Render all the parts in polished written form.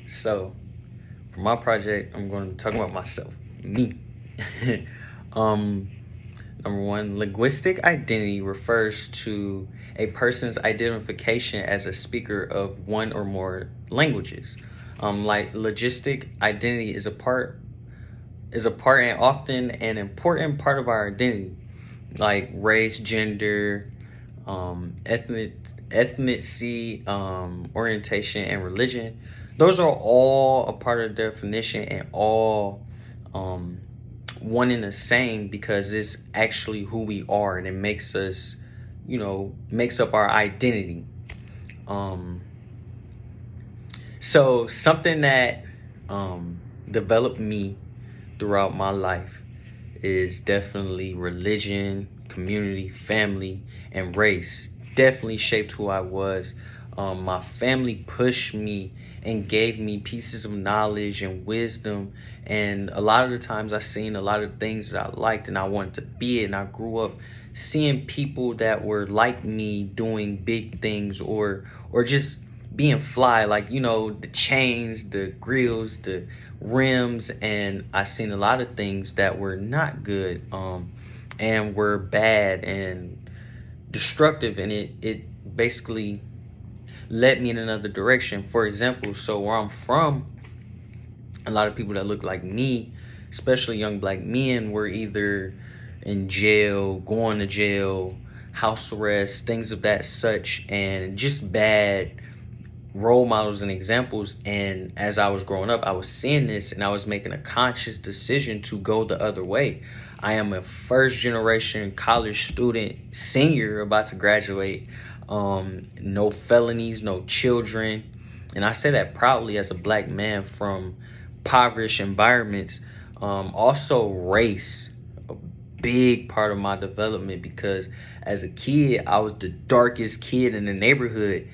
So, for my project, I'm going to talk about myself, me. um, Number one, linguistic identity refers to a person's identification as a speaker of one or more languages. Like logistic identity is a part and often an important part of our identity, like race, gender, ethnic ethnicity, orientation, and religion. Those are all a part of the definition and all um, one and the same because it's actually who we are and it makes us, makes up our identity. Um, so something that developed me throughout my life is definitely religion, community, family, and race. Definitely shaped who I was. My family pushed me and gave me pieces of knowledge and wisdom. And a lot of the times I seen a lot of things that I liked and I wanted to be it. And I grew up seeing people that were like me doing big things or just being fly, like the chains, the grills, the rims, and I seen a lot of things that were not good, and were bad and destructive, and it basically led me in another direction. For example, so where I'm from, a lot of people that look like me, especially young black men, were either in jail, going to jail, house arrest, things of that such, and just bad role models and examples. And as I was growing up, I was seeing this and I was making a conscious decision to go the other way. I am a first generation college student, senior, about to graduate. No felonies, no children. And I say that proudly as a black man from impoverished environments. Also, race, a big part of my development because as a kid, I was the darkest kid in the neighborhood.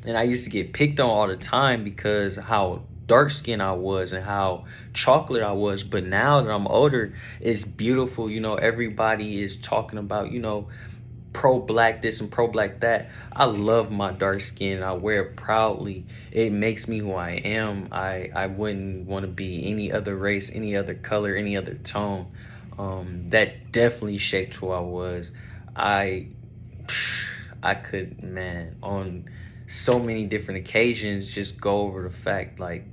And I used to get picked on all the time because how dark skinned I was and how chocolate I was. But now that I'm older, it's beautiful. Everybody is talking about, pro black this and pro black that. I love my dark skin. I wear it proudly. It makes me who I am. I wouldn't want to be any other race, any other color, any other tone. That definitely shaped who I was. I I could, man, on so many different occasions just go over the fact like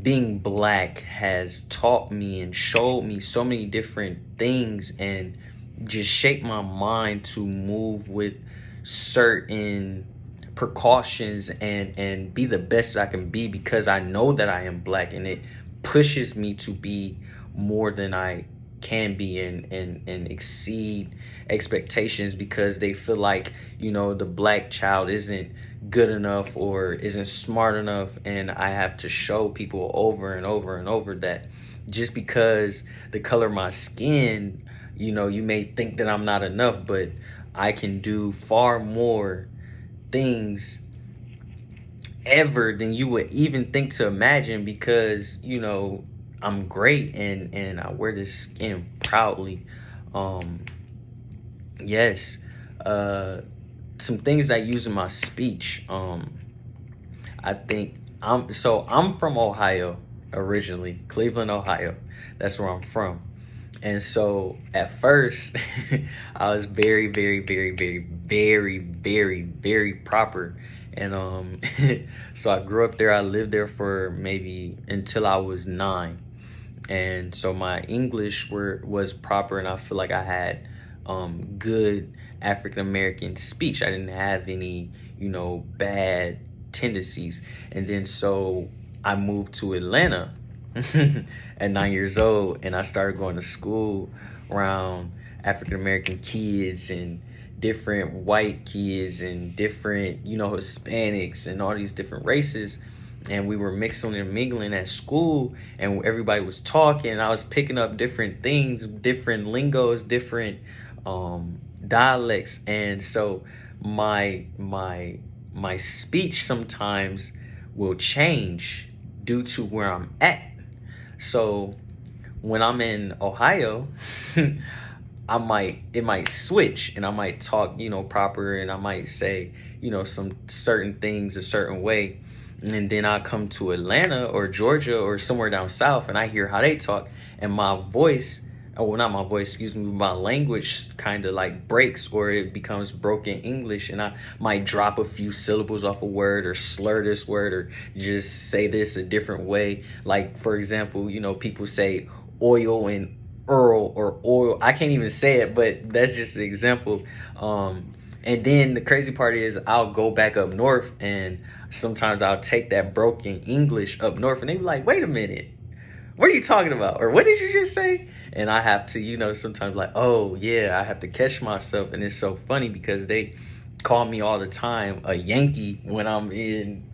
being black has taught me and showed me so many different things and just shaped my mind to move with certain precautions and be the best I can be because I know that I am black, and it pushes me to be more than I can be and exceed expectations because they feel like the black child isn't good enough or isn't smart enough. And I have to show people over and over and over that just because the color of my skin, you may think that I'm not enough, but I can do far more things ever than you would even think to imagine because I'm great and I wear this skin proudly. Um yes. Some things I use in my speech. I think I'm from Ohio originally, Cleveland, Ohio. That's where I'm from. And so at first, I was very, very, very, very, very, very, very proper. And so I grew up there. I lived there for maybe until I was 9. And so my English was proper, and I feel like I had good African American speech. I didn't have any, bad tendencies. And then so I moved to Atlanta at 9 years old, and I started going to school around African American kids and different white kids and different, Hispanics and all these different races. And we were mixing and mingling at school, and everybody was talking, and I was picking up different things, different lingos, different dialects. And so my speech sometimes will change due to where I'm at. So when I'm in Ohio, it might switch and I might talk, proper, and I might say, some certain things a certain way. And then I come to Atlanta or Georgia or somewhere down south and I hear how they talk, and my voice, well, not my voice, excuse me, my language kind of like breaks, or it becomes broken English, and I might drop a few syllables off a word or slur this word or just say this a different way. Like, for example, people say oil and Earl or oil. I can't even say it, but that's just an example. And then the crazy part is I'll go back up north, and sometimes I'll take that broken English up north and they be like, wait a minute, what are you talking about? Or what did you just say? And I have to, sometimes like, oh yeah, I have to catch myself. And it's so funny because they call me all the time a Yankee when I'm in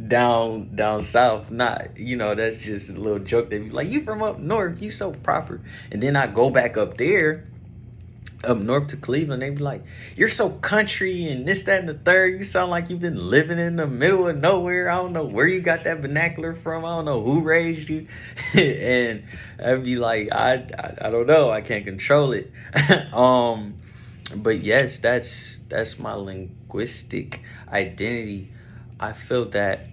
down south. Not, that's just a little joke. They be like, you from up north, you so proper. And then I go back up there up north to Cleveland, they be like, you're so country and this, that, and the third. You sound like you've been living in the middle of nowhere. I don't know where you got that vernacular from. I don't know who raised you. And I'd be like, I don't know. I can't control it. But yes, that's my linguistic identity. I feel that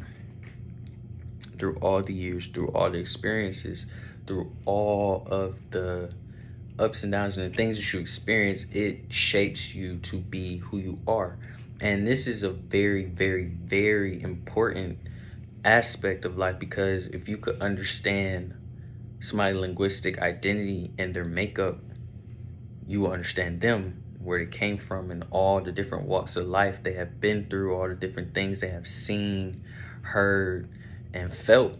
through all the years, through all the experiences, through all of the ups and downs and the things that you experience, it shapes you to be who you are. And this is a very, very, very important aspect of life, because if you could understand somebody's linguistic identity and their makeup, you will understand them, where they came from, and all the different walks of life they have been through, all the different things they have seen, heard, and felt.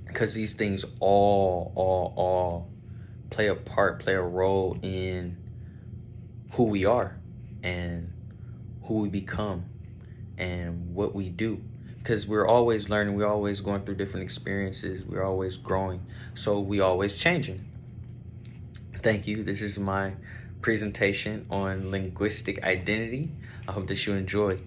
Because these things all play a part, play a role in who we are and who we become and what we do. Because we're always learning, we're always going through different experiences, we're always growing, so we always changing. Thank you. This is my presentation on linguistic identity. I hope that you enjoy.